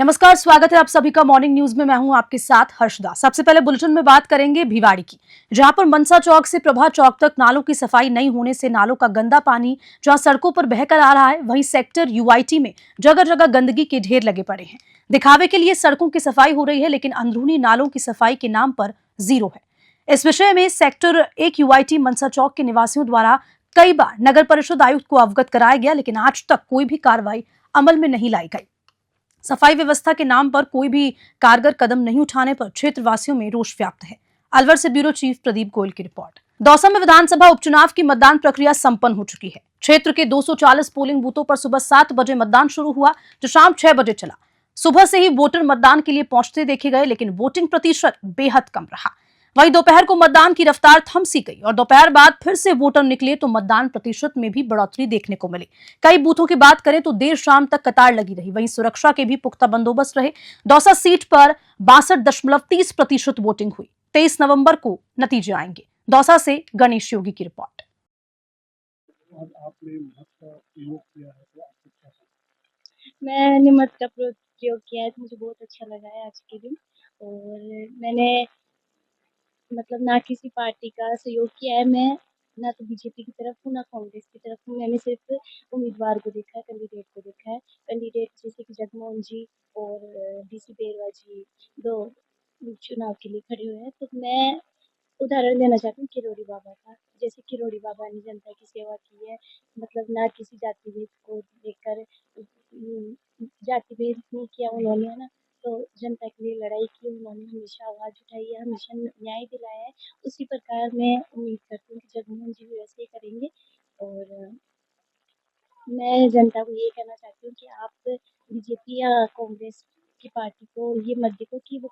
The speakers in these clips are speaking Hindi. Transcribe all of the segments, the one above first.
नमस्कार, स्वागत है आप सभी का मॉर्निंग न्यूज में। मैं हूं आपके साथ हर्षदा। सबसे पहले बुलेटिन में बात करेंगे भिवाड़ी की, जहां पर मनसा चौक से प्रभा चौक तक नालों की सफाई नहीं होने से नालों का गंदा पानी जहां सड़कों पर बहकर आ रहा है, वहीं सेक्टर यूआईटी में जगह जगह गंदगी के ढेर लगे पड़े हैं। दिखावे के लिए सड़कों की सफाई हो रही है, लेकिन अंदरूनी नालों की सफाई के नाम पर जीरो है। इस विषय में सेक्टर 1 यूआईटी मनसा चौक के निवासियों द्वारा कई बार नगर परिषद आयुक्त को अवगत कराया गया, लेकिन आज तक कोई भी कार्रवाई अमल में नहीं लाई गई। सफाई व्यवस्था के नाम पर कोई भी कारगर कदम नहीं उठाने पर क्षेत्रवासियों में रोष व्याप्त है। अलवर से ब्यूरो चीफ प्रदीप गोयल की रिपोर्ट। दौसा में विधानसभा उपचुनाव की मतदान प्रक्रिया संपन्न हो चुकी है। क्षेत्र के 240 पोलिंग बूथों पर सुबह 7 बजे मतदान शुरू हुआ, जो शाम 6 बजे चला। सुबह से ही वोटर मतदान के लिए पहुंचते देखे गए, लेकिन वोटिंग प्रतिशत बेहद कम रहा। वहीं दोपहर को मतदान की रफ्तार थम सी गई और दोपहर बाद फिर से वोटर निकले तो मतदान प्रतिशत में भी बढ़ोतरी देखने को मिली। कई बूथों की बात करें तो देर शाम तक कतार लगी रही। वहीं सुरक्षा के भी पुख्ता बंदोबस्त रहे। दौसा सीट पर 62.30% वोटिंग हुई। 23 नवंबर को नतीजे आएंगे। दौसा से गणेश योगी की रिपोर्ट। मैंने मत का प्रयोग किया है तो मुझे बहुत अच्छा लगा है आज के दिन। और मैंने ना किसी पार्टी का सहयोग किया है। मैं ना तो बीजेपी की तरफ हूँ ना कांग्रेस की तरफ हूँ। मैंने सिर्फ उम्मीदवार को देखा है, कैंडिडेट को देखा है। कैंडिडेट जैसे कि जगमोहन जी और डीसी बेरवा जी 2 चुनाव के लिए खड़े हुए हैं। तो मैं उदाहरण देना चाहती हूँ किरोड़ी बाबा का। जैसे किरोड़ी बाबा ने जनता की सेवा की है, ना किसी जाति भेद को लेकर जाति भेद नहीं किया उन्होंने, है ना। तो जनता के लिए लड़ाई की उन्होंने, हमेशा आवाज़ उठाई है, हमेशा न्याय दिलाया है। उसी प्रकार मैं उम्मीद करती हूँ कि जगमोहन जी भी वैसे ही करेंगे। और मैं जनता को ये कहना चाहती हूँ कि आप बीजेपी या कांग्रेस की पार्टी को ये मत देखो कि वो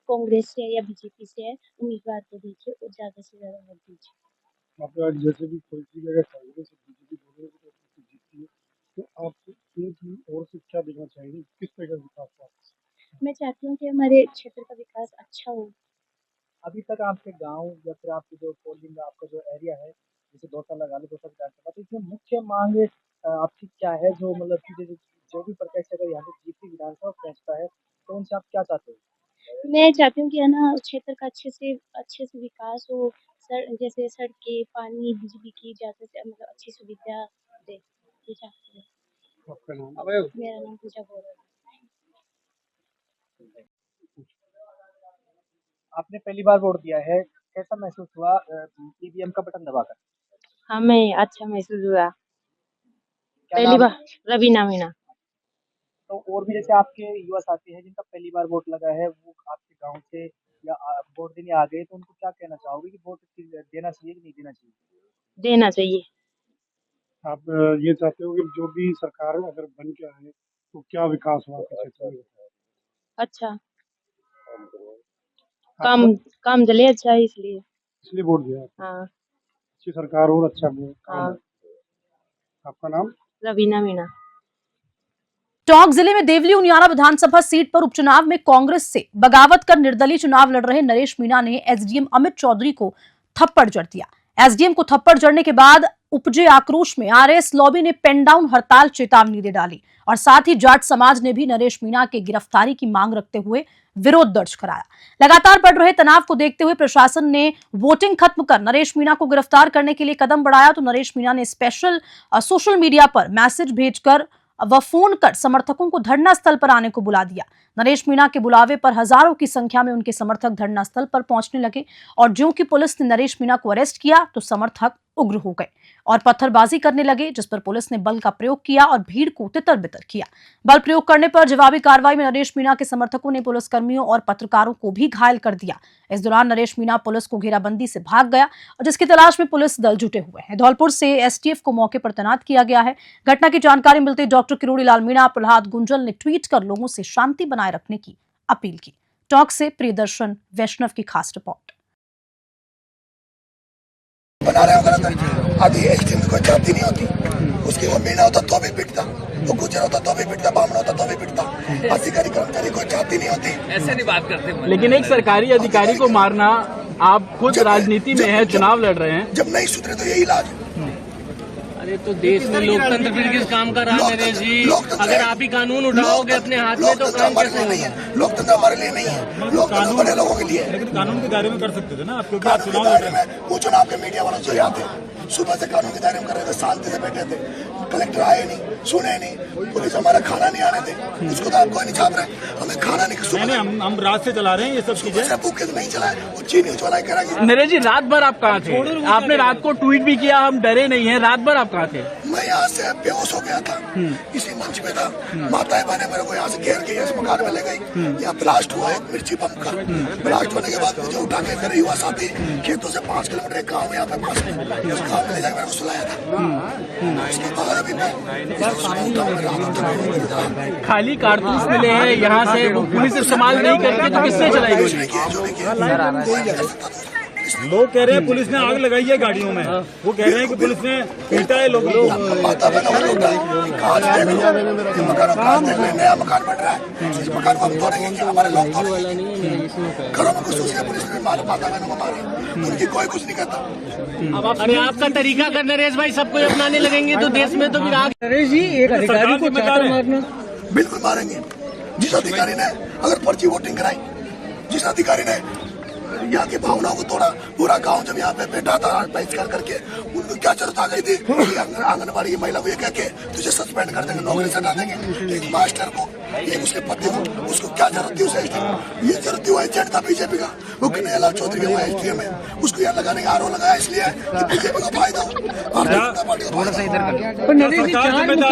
कांग्रेस से है या बीजेपी से है। उम्मीदवार को देखिए और ज़्यादा से ज़्यादा वोट दीजिए। आप जैसे भी कोई भी जगह कांग्रेस बीजेपी दोनों की जीतती है, तो आप की ओर से क्या देखना चाहेंगे, किस तरह का विकास हो? मैं चाहती हूँ कि हमारे क्षेत्र का विकास अच्छा हो। अभी तक आपके गांव या फिर आपकी जो पोलिंग आपका जो एरिया है, जैसे दौसा लगा लो, दौसा विधानसभा, तो इसमें मुख्य मांग आपकी क्या है? जो मतलब कि जो भी प्रत्याशी अगर यहाँ से जीत विधानसभा पहुँचता है तो उनसे आप क्या चाहते हो? मैं चाहती हूँ कि है ना क्षेत्र का अच्छे से विकास हो। जैसे सड़कें, पानी, बिजली की ज़्यादा से अच्छी सुविधा दे, ये चाहती हूँ। आपका नाम? मेरा नाम पूजा गौरव है। आपने पहली बार वोट दिया है, कैसा महसूस हुआ ईवीएम का बटन दबाकर? हमें अच्छा महसूस हुआ। पहली बार रवीना मीना। तो और भी जैसे आपके युवा साथी हैं जिनका पहली बार वोट लगा है, वो आपके गांव से या वोट देने आ गए, तो उनको क्या कहना चाहोगे कि वोट देना चाहिए कि नहीं देना चाहिए? देना चाहिए। आप ये चाहते हो कि जो भी सरकार अगर बन के आए तो क्या विकास हुआ आपके क्षेत्र में? अच्छा काम चले अच्छा है, इसलिए वोट दिया। हाँ। अच्छी सरकार और अच्छा काम। हाँ। आपका नाम? रवीना मीना। टोंक जिले में देवली उनियारा विधानसभा सीट पर उपचुनाव में कांग्रेस से बगावत कर निर्दलीय चुनाव लड़ रहे नरेश मीणा ने एसडीएम अमित चौधरी को थप्पड़ जड़ दिया। एसडीएम को थप्पड़ जड़ने के बाद उपजे आक्रोश में आरएस लॉबी ने पेन डाउन हड़ताल चेतावनी दे डाली और साथ ही जाट समाज ने भी नरेश मीणा के गिरफ्तारी की मांग रखते हुए विरोध दर्ज कराया। लगातार बढ़ रहे तनाव को देखते हुए प्रशासन ने वोटिंग खत्म कर नरेश मीणा को गिरफ्तार करने के लिए कदम बढ़ाया, तो नरेश मीणा ने स्पेशल सोशल मीडिया पर मैसेज भेजकर व फोन कर समर्थकों को धरना स्थल पर आने को बुला दिया। नरेश मीणा के बुलावे पर हजारों की संख्या में उनके समर्थक धरना स्थल पर पहुंचने लगे और ज्यों कि पुलिस ने नरेश मीणा को अरेस्ट किया तो समर्थक उग्र हो गए और पत्थरबाजी करने लगे, जिस पर पुलिस ने बल का प्रयोग किया और भीड़ को तितर-बितर किया। बल प्रयोग करने पर जवाबी कार्रवाई में नरेश मीणा के समर्थकों ने पुलिसकर्मियों और पत्रकारों को भी घायल कर दिया। इस दौरान नरेश मीणा पुलिस को घेराबंदी से भाग गया और जिसकी तलाश में पुलिस दल जुटे हुए हैं। धौलपुर से एसटीएफ को मौके पर तैनात किया गया है। घटना की जानकारी मिलते डॉक्टर किरोड़ी लाल मीणा प्रहलाद गुंजल ने ट्वीट कर लोगों से शांति बनाए रखने की अपील की। टॉक से प्रियदर्शन वैष्णव की खास रिपोर्ट। बना रहे हो आधी एसटीएम को जाती नहीं होती, उसकी वो मीणा होता तो भी पिटता, वो गुजर होता तो भी पिटता, बामण होता तो भी पिटता। अधिकारी कर्मचारी को जाती नहीं होती, ऐसे नहीं बात करते। लेकिन एक सरकारी अधिकारी को मारना, आप खुद राजनीति में है, चुनाव लड़ रहे हैं, जब नहीं सुधरे तो यही इलाज। अरे तो देश में लोकतंत्र फिर किस काम का रहा नरेश जी? अगर आप ही कानून उठाओगे अपने हाथ में तो काम कैसे होगा? लोकतंत्र हमारे लिए नहीं है, लोकतंत्र बड़े लोगों के लिए है। लेकिन कानून के दायरे में कर सकते थे ना आप, क्योंकि आप कानून के चुनाव दायरे में वो चुनाव के मीडिया वाले जो यहाँ थे सुबह से कानून के दायरे में कर रहे थे, शांति से बैठे थे, कलेक्टर आए नहीं, सुने नहीं, पुलिस हमारा खाना नहीं आने थे, उसको तो आप कोई नहीं छाप रहे, हमें खाना नहीं सुबह हम रात से चला रहे हैं ये सब चीजें। भूखे तो नहीं चलाए, वो चीनी उछवाला करेंगे। नरेश जी रात भर आप कहाँ थे? आपने रात को ट्वीट भी किया हम डरे नहीं है, रात भर आप कहाँ थे? मैं यहाँ से बेहोश हो गया था, इसी मंच में था, माताएं बहने मेरे को यहाँ से घेर के इस मकान में ले गई, यहाँ ब्लास्ट हुआ एक मिर्ची बम का, ब्लास्ट होने के बाद मुझे उठा के मेरे युवा साथी खेतों से 5 किलोमीटर एक गाँव यहाँ पे पास में, उस गाँव में ले जाकर मेरे को सुलाया था। उसके बाद अभी मैं खाली कारतूस मिले हैं यहाँ से, वो पुलिस इस्तेमाल नहीं करके तो किसने चलाई कुछ गोली? नहीं किया, जो भी किया लोग कह रहे हैं पुलिस ने आग लगाई है गाड़ियों में, वो कह रहे हैं कि पुलिस ने पीटा है लोगों को। माता बहनों को होता है, कांच देख लो, मकान कांच देख लो, नया मकान बन रहा है, इस मकान को हम तोड़ेंगे कि हमारे लोग तोड़ेंगे? घरों में कुछ उसके पुलिस ने माता बहनों को मारे, उनकी कोई कुछ नहीं करता। अरे आपका तरीका कर नरेश भाई, सबको अपनाने लगेंगे तो देश में तो फिर आग। नरेश जी एक अधिकारी को चाटर मारना, बिल्कुल मारेंगे। जिस अधिकारी ने अगर पर्ची वोटिंग कराई, जिस अधिकारी ने यहाँ की भावनाओं को तोड़ा, पूरा गांव जब यहाँ पे बैठा था बहिष्कार करके, उनको क्या जरूरत आ गई थी आंगनबाड़ी की महिला को ये कह के तुझे सस्पेंड कर देंगे, नौकरी से हटा देंगे। एक मास्टर को, एक उसके पति को, उसको क्या जरूरत थी उसे? ये जरूरत थी, वो एजेंट था बीजेपी का, वो कन्हैयालाल चौधरी का एसडीएम है, उसको यहाँ लगाने का आरोप लगाया इसलिए कि बीजेपी का फायदा हो, भारतीय जनता पार्टी का फायदा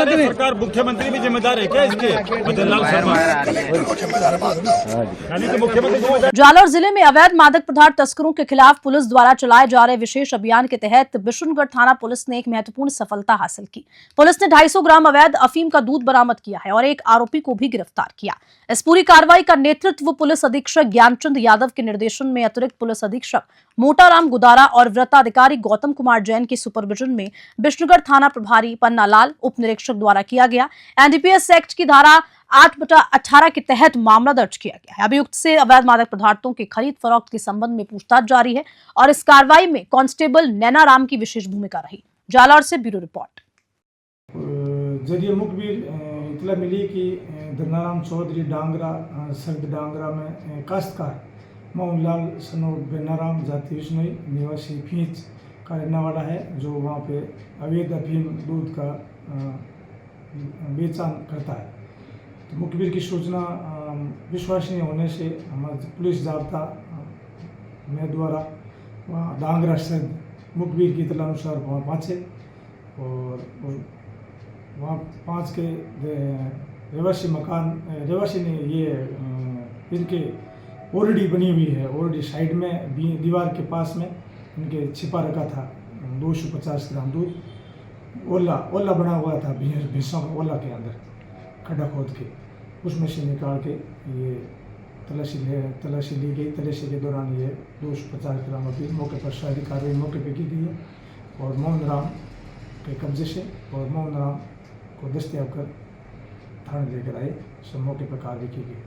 हो। सरकार मुख्यमंत्री भी जिम्मेदार है क्या इसके? भजनलाल शर्मा मैं कलेक्टर को जिम्मेदार मानता हूँ। यानी कि मुख्यमंत्री जिम्मेदार। जालौर जिले में अवैध मादक पदार्थ तस्करों के खिलाफ पुलिस द्वारा चलाए जा रहे विशेष अभियान के तहत बिशुनगढ़ थाना पुलिस ने एक महत्वपूर्ण सफलता हासिल की। पुलिस ने 250 ग्राम अवैध अफीम का दूध बरामद किया है और एक आरोपी को भी गिरफ्तार किया। इस पूरी कार्रवाई का नेतृत्व पुलिस अधीक्षक ज्ञानचंद यादव के निर्देशन में अतिरिक्त पुलिस अधीक्षक मोटाराम गुदारा और वृत्ताधिकारी गौतम कुमार जैन की सुपरविजन में बिशुनगढ़ थाना प्रभारी पन्ना लाल उप निरीक्षक द्वारा किया गया। एनडीपीएस एक्ट की धारा 8/18 के तहत मामला दर्ज किया गया है। अभियुक्त से अवैध मादक पदार्थों के खरीद फरोख्त के संबंध में पूछताछ जारी है और इस कार्रवाई में कांस्टेबल नैना राम की विशेष भूमिका रही। जालौर से ब्यूरो रिपोर्ट। जरिए मुखबिर इतला मिली कि धनाराम चौधरी डांगरा सर्द डांगरा में काश्तकार मोहनलाल सनो बेनाराम जाति विष्णोई निवासी फींच का रहने वाला है, जो वहाँ पे अवैध अफीम दूध का बेचान करता है। तो मुखबिर की सूचना विश्वसनीय होने से हमारे पुलिस जाब्ता में द्वारा वहाँ डांगरा सर्द मुखबिर की इतला अनुसार वहाँ पहुँचे और वहाँ 5 के रेवासी मकान रेवासी ने ये इनके ओरडी बनी हुई है, ओरडी साइड में दीवार के पास में इनके छिपा रखा था 250 ग्राम दूध, ओला बना हुआ था भैंसों का ओला के अंदर खड्डा खोद के, उसमें से निकाल के ये तलाशी ली गई। तलाशी के दौरान ये 250 ग्राम अभी मौके पर शादी कार्रवाई मौके पर की गई है और मोहन राम के कब्जे से और मोहन राम को दस्तयाब कर थाने लेकर आए। सब मौके पर कार्रवाई की गई।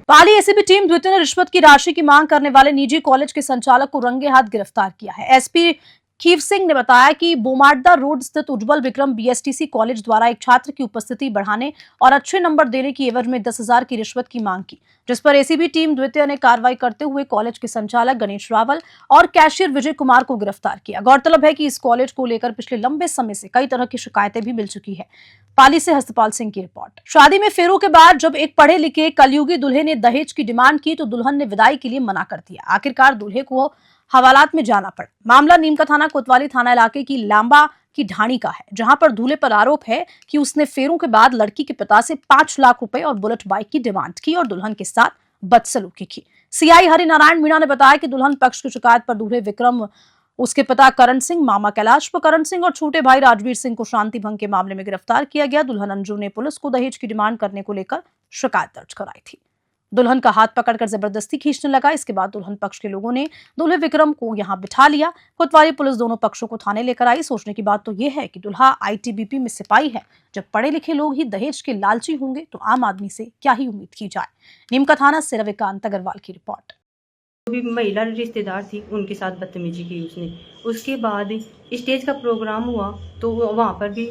पाली एसीबी टीम द्वितीय ने रिश्वत की राशि की मांग करने वाले निजी कॉलेज के संचालक को रंगे हाथ गिरफ्तार किया है। एसपी खीव सिंह ने बताया कि बोमाडा रोड स्थित उज्जवल विक्रम बीएसटीसी कॉलेज द्वारा एक छात्र की उपस्थिति बढ़ाने और अच्छे नंबर देने की एवज में 10,000 की रिश्वत की मांग की, जिस पर एसीबी टीम द्वितीय ने कार्रवाई करते हुए कॉलेज के संचालक गणेश रावल और कैशियर विजय कुमार को गिरफ्तार किया। गौरतलब है कि इस कॉलेज को लेकर पिछले लंबे समय से कई तरह की शिकायतें भी मिल चुकी है। पाली से हस्तपाल सिंह की रिपोर्ट। शादी में फेरों के बाद जब एक पढ़े लिखे कलयुगी दूल्हे ने दहेज की डिमांड की तो दुल्हन ने विदाई के लिए मना कर दिया। आखिरकार दूल्हे को हवालात में जाना पड़ा। मामला नीमका थाना कोतवाली थाना इलाके की लांबा की ढाणी का है, जहां पर दूल्हे पर आरोप है कि उसने फेरों के बाद लड़की के पिता से 5 लाख रुपए और बुलेट बाइक की डिमांड की और दुल्हन के साथ बदसलूकी की। सीआई हरिनारायण मीणा ने बताया कि दुल्हन पक्ष की शिकायत पर दूल्हे विक्रम, उसके पिता करण सिंह, मामा कैलाश पर करण सिंह और छोटे भाई राजवीर सिंह को शांति भंग के मामले में गिरफ्तार किया गया। दुल्हन अंजू ने पुलिस को दहेज की डिमांड करने को लेकर शिकायत दर्ज कराई थी। दुल्हन का हाथ पकड़कर जबरदस्ती खींचने लगा। इसके बाद दुल्हन पक्ष के लोगों ने दूल्हे विक्रम को यहां बिठा लिया। कोतवाली पुलिस दोनों पक्षों को थाने लेकर आई। सोचने की बात तो यह है कि दूल्हा आईटीबीपी में सिपाही है। जब पढ़े लिखे लोग ही दहेज के लालची होंगे तो आम आदमी से क्या ही उम्मीद की जाए। नीमका थाना से रविकांत अग्रवाल की रिपोर्ट। भी महिला रिश्तेदार थी, उनके साथ बदतमीजी की उसने। उसके बाद स्टेज का प्रोग्राम हुआ तो वहाँ पर भी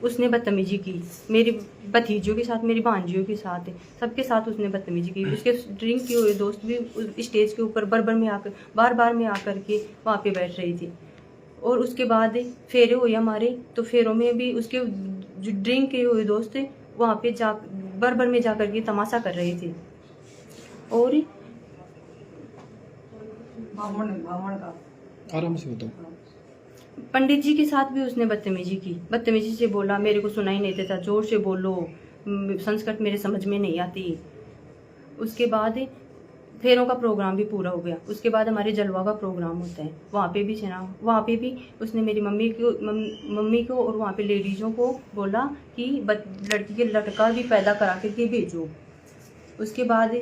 उसने बदतमीजी की, मेरी भतीजों के साथ, मेरी भांजियों के साथ, सबके साथ उसने बदतमीजी की। उसके ड्रिंक किए हुए दोस्त भी उस स्टेज के ऊपर बार बार में आकर के वहाँ पे बैठ रही थी। और उसके बाद फेरे हुए हमारे, तो फेरों में भी उसके जो ड्रिंक किए हुए दोस्त थे वहाँ पे बार में जा कर के तमाशा कर रहे थे। और आराम से बताओ। पंडित जी के साथ भी उसने बदतमीजी की, बदतमीजी से बोला, मेरे को सुनाई नहीं देता, जोर से बोलो, संस्कृत मेरे समझ में नहीं आती। उसके बाद फेरों का प्रोग्राम भी पूरा हो गया। उसके बाद हमारे जलवा का प्रोग्राम होता है, वहाँ पे भी उसने मेरी मम्मी को और वहाँ पे लेडीज़ों को बोला कि लड़की के लड़का भी पैदा करा करके भेजो। उसके बाद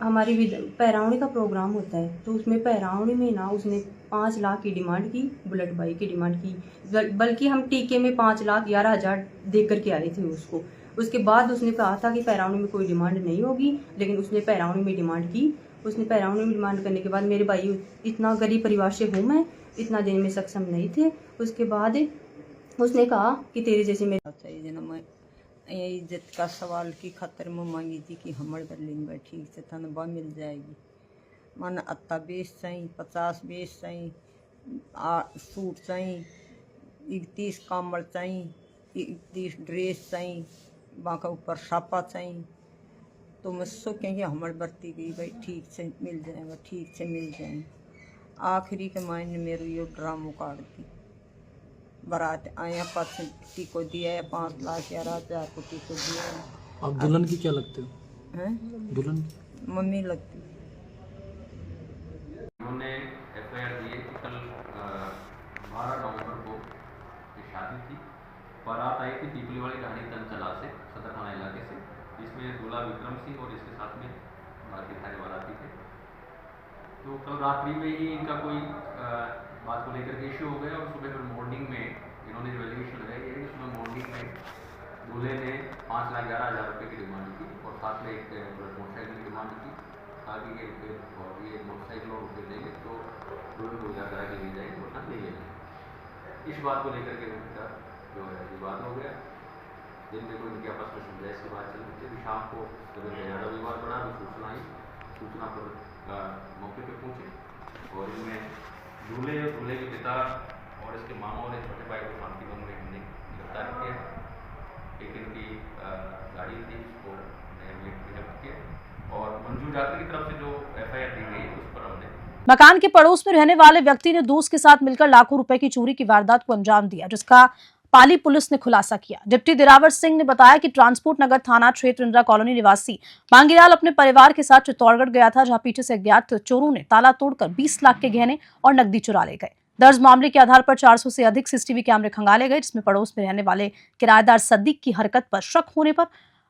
हमारी पैरावणी का प्रोग्राम होता है, तो उसमें पैरावणी में ना उसने 5 लाख की डिमांड की, बुलेट बाइक की डिमांड की, बल्कि हम टीके में 5,11,000 दे करके आए थे उसको। उसके बाद उसने कहा था कि पैरावणी में कोई डिमांड नहीं होगी, लेकिन उसने पैरावणी में डिमांड की। उसने पैरावणी में डिमांड करने के बाद मेरे भाई, इतना गरीब परिवार से हूँ मैं, इतना देने में सक्षम नहीं थे। उसके बाद उसने कहा कि तेरे जैसे मेरे इज्जत का सवाल की खतर में मांगी थी कि हमर बर्लिन में ठीक से तनख्वाह मिल जाएगी। मन 28 चाहिए, 50 बेस चाहिए, सूट चाहिए, 31 कम्बल चाहिए, 31 ड्रेस चाहिए, बाका ऊपर छापा चाहिए। तो मुझसे कहेंगे हमारे बरती गई भाई ठीक से मिल जाएगा, ठीक से मिल जाए। आखिरी के मायने मेरे यो ड्रामो काट दी। बारात आया, पति को दिया है 5,11,000 को टीको दिया है। आप दुल्हन की क्या लगते हो? हैं? दुल्हन मम्मी लगती। उन्होंने एफआईआर दी है कि कल 12 नवंबर को ये शादी थी। बारात आई थी पीपली वाली ढाणी तंचला से, सदर थाना इलाके से, जिसमें दूल्हा विक्रम सिंह और इसके साथ में बाकी थाने बाराती थे। तो कल रात्रि में ही इनका कोई बात को लेकर के इश्यू हो गया और सुबह फिर मॉर्निंग में इन्होंने जो एलिगेशन लगाई है, सुबह मॉर्निंग में दूल्हे ने 5,11,000 रुपये की डिमांड की और साथ में एक मोटरसाइकिल की डिमांड की। ताकि ये मोटरसाइकिल और रुपये देंगे तो दूल्हे को उजागर करा के ले जाएंगे, वरना ले लेंगे। इस बात को लेकर के उनका जो है विवाद हो गया, जिनमें कोई उनके आपस में समझाइश की बात चल रही थी। शाम को जब ज़्यादा विवाद बढ़ा तो सूचना आई, सूचना पर मौके पर पहुँचे और इनमें दूल्हे के पिता और इसके मामा और छोटे भाई को शांतिवन में हमने गिरफ्तार किया। एक इनकी गाड़ी थी उसको जब्त किया और मंजू जाकर की तरफ से जो एफआईआर दी गई उस पर हमने। मकान के पड़ोस में रहने वाले व्यक्ति ने दोस्त के साथ मिलकर लाखों रुपए की चोरी की वारदात को अंजाम दिया, जिसका पाली पुलिस ने खुलासा किया। डिप्टी दिरावर सिंह ने बताया कि ट्रांसपोर्ट नगर थाना क्षेत्र इंदिरा कॉलोनी निवासी मांगीलाल अपने परिवार के साथ चित्तौड़गढ़ गया था, जहां पीछे से अज्ञात चोरों ने ताला तोड़कर 20 लाख के गहने और नकदी चुरा ले गए। दर्ज मामले के आधार पर 400 से अधिक सीसीटीवी कैमरे खंगाले गए, जिसमें पड़ोस में रहने वाले किराएदार सद्दीक की हरकत पर शक होने पर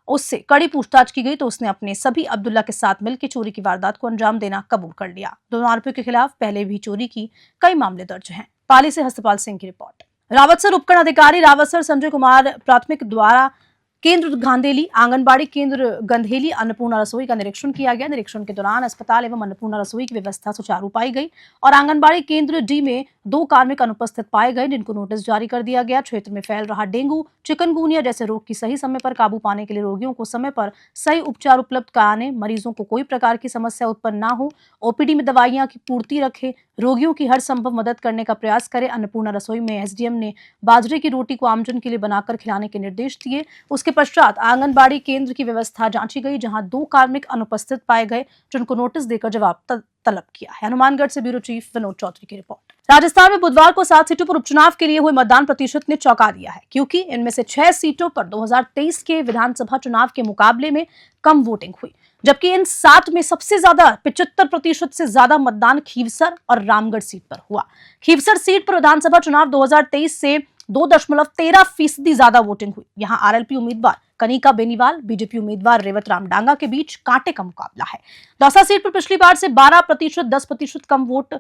उससे कड़ी पूछताछ की गई तो उसने अपने सभी अब्दुल्ला के साथ मिलकर चोरी की वारदात को अंजाम देना कबूल कर लिया। दोनों आरोपियों के खिलाफ पहले भी चोरी की कई मामले दर्ज हैं। पाली से हस्तपाल सिंह की रिपोर्ट। रावतसर उपखंड अधिकारी रावतसर संजय कुमार प्राथमिक द्वारा केंद्र गांधेली, आंगनबाड़ी केंद्र गंधेली, अन्नपूर्णा रसोई का निरीक्षण किया गया। निरीक्षण के दौरान अस्पताल एवं अन्नपूर्णा रसोई की व्यवस्था सुचारू पाई गई और आंगनबाड़ी केंद्र डी में 2 कार्मिक अनुपस्थित पाए गए, जिनको नोटिस जारी कर दिया गया। क्षेत्र में फैल रहा डेंगू, चिकनगुनिया जैसे रोग की सही समय पर काबू पाने के लिए रोगियों को समय पर सही उपचार उपलब्ध कराने, मरीजों को कोई प्रकार की समस्या उत्पन्न न हो, ओपीडी में दवाइयां की पूर्ति रखे, रोगियों की हर संभव मदद करने का प्रयास करे। अन्नपूर्णा रसोई में एसडीएम ने बाजरे की रोटी को आमजन के लिए बनाकर खिलाने के निर्देश दिए। उसके पश्चात आंगनबाड़ी केंद्र की व्यवस्था जांची गई, जहां 2 कार्मिक अनुपस्थित पाए गए, जिनको नोटिस देकर जवाब तलब किया है। हनुमानगढ़ से ब्यूरो चीफ विनोद चौधरी की रिपोर्ट। राजस्थान में बुधवार को 7 सीटों पर उपचुनाव के लिए हुए मतदान प्रतिशत ने चौंका दिया है, क्योंकि इनमें से 6 सीटों पर 2023 के विधानसभा चुनाव के मुकाबले में कम वोटिंग हुई, जबकि इन 7 में सबसे ज्यादा 75% से ज्यादा मतदान खीवसर और रामगढ़ सीट पर हुआ। खीवसर सीट पर विधानसभा चुनाव 2023 से 2.13% ज्यादा वोटिंग हुई। यहां आरएलपी उम्मीदवार कनिका बेनीवाल, बीजेपी उम्मीदवार रेवत राम डांगा के बीच कांटे का मुकाबला है। दौसा सीट पर पिछली बार से 12%, 10% कम वोट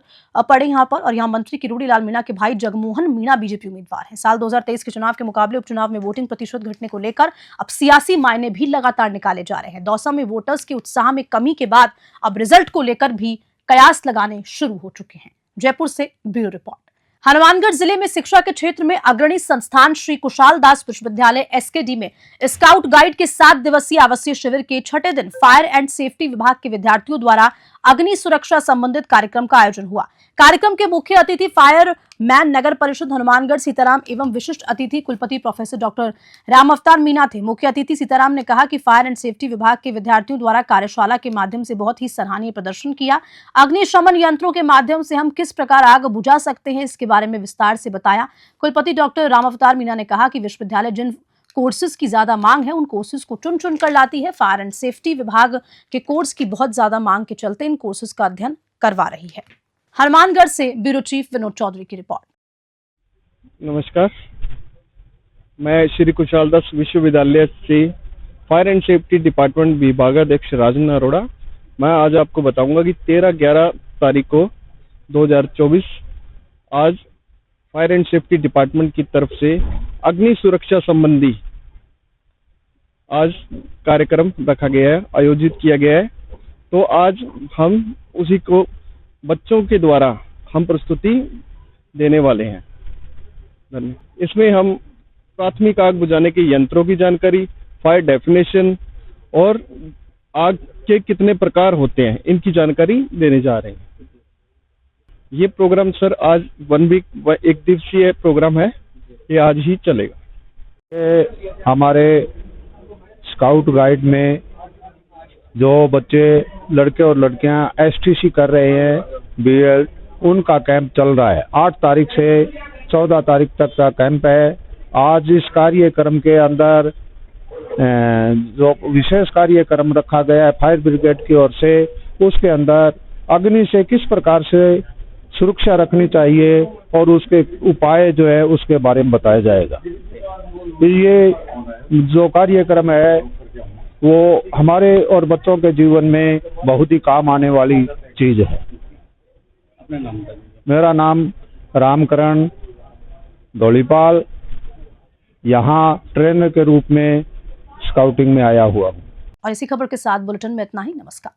पड़े यहां पर, और यहां मंत्री किरोड़ी लाल मीणा के भाई जगमोहन मीणा बीजेपी उम्मीदवार हैं। साल 2023 के चुनाव के मुकाबले उपचुनाव में वोटिंग प्रतिशत घटने को लेकर अब सियासी मायने भी लगातार निकाले जा रहे हैं। दौसा में वोटर्स के उत्साह में कमी के बाद अब रिजल्ट को लेकर भी कयास लगाने शुरू हो चुके हैं। जयपुर से ब्यूरो रिपोर्ट। हनुमानगढ़ जिले में शिक्षा के क्षेत्र में अग्रणी संस्थान श्री कुशाल दास विश्वविद्यालय एसकेडी में स्काउट गाइड के 7 दिवसीय आवासीय शिविर के छठे दिन फायर एंड सेफ्टी विभाग के विद्यार्थियों द्वारा अग्नि सुरक्षा संबंधित कार्यक्रम का आयोजन हुआ। कार्यक्रम के मुख्य अतिथि फायर मैन नगर परिषद हनुमानगढ़ सीताराम एवं विशिष्ट अतिथि कुलपति प्रोफेसर डॉक्टर राम अवतार मीना थे। मुख्य अतिथि सीताराम ने कहा कि फायर एंड सेफ्टी विभाग के विद्यार्थियों द्वारा कार्यशाला के माध्यम से बहुत ही सराहनीय प्रदर्शन किया। अग्निशमन यंत्रों के माध्यम से हम किस प्रकार आग बुझा सकते हैं, इसके बारे में विस्तार से बताया। कुलपति डॉक्टर राम अवतार मीना ने कहा कि विश्वविद्यालय जिन कोर्सेज की ज्यादा मांग है उन कोर्सेज को चुन चुन कर लाती है। फायर एंड सेफ्टी विभाग के कोर्स की बहुत ज्यादा मांग के चलते इन कोर्सेज का अध्ययन करवा रही है। हनुमानगढ़ से ब्यूरो चीफ विनोद चौधरी की रिपोर्ट। नमस्कार, मैं श्री कुशाल दास विश्वविद्यालय से फायर एंड सेफ्टी डिपार्टमेंट विभागाध्यक्ष राजन अरोड़ा। मैं आज आपको बताऊंगा कि 13-11 तारीख को 2024 आज फायर एंड सेफ्टी डिपार्टमेंट की तरफ से अग्नि सुरक्षा संबंधी आज कार्यक्रम रखा गया है, आयोजित किया गया है। तो आज हम उसी को बच्चों के द्वारा हम प्रस्तुति देने वाले हैं। इसमें हम प्राथमिक आग बुझाने के यंत्रों की जानकारी, फायर डेफिनेशन और आग के कितने प्रकार होते हैं इनकी जानकारी देने जा रहे हैं। ये प्रोग्राम सर आज 1 वीक 1 दिवसीय प्रोग्राम है, ये आज ही चलेगा। हमारे स्काउट गाइड में जो बच्चे लड़के और लड़कियां एसटीसी कर रहे हैं बीएड, उनका कैंप चल रहा है। 8 तारीख से 14 तारीख तक का कैंप है। आज इस कार्यक्रम के अंदर जो विशेष कार्यक्रम रखा गया है फायर ब्रिगेड की ओर से, उसके अंदर अग्नि से किस प्रकार से सुरक्षा रखनी चाहिए और उसके उपाय जो है उसके बारे में बताया जाएगा। ये जो कार्यक्रम है वो हमारे और बच्चों के जीवन में बहुत ही काम आने वाली चीज है। मेरा नाम रामकरण धौलीपाल, यहाँ ट्रेनर के रूप में स्काउटिंग में आया हुआ हूँ। और इसी खबर के साथ बुलेटिन में इतना ही। नमस्कार।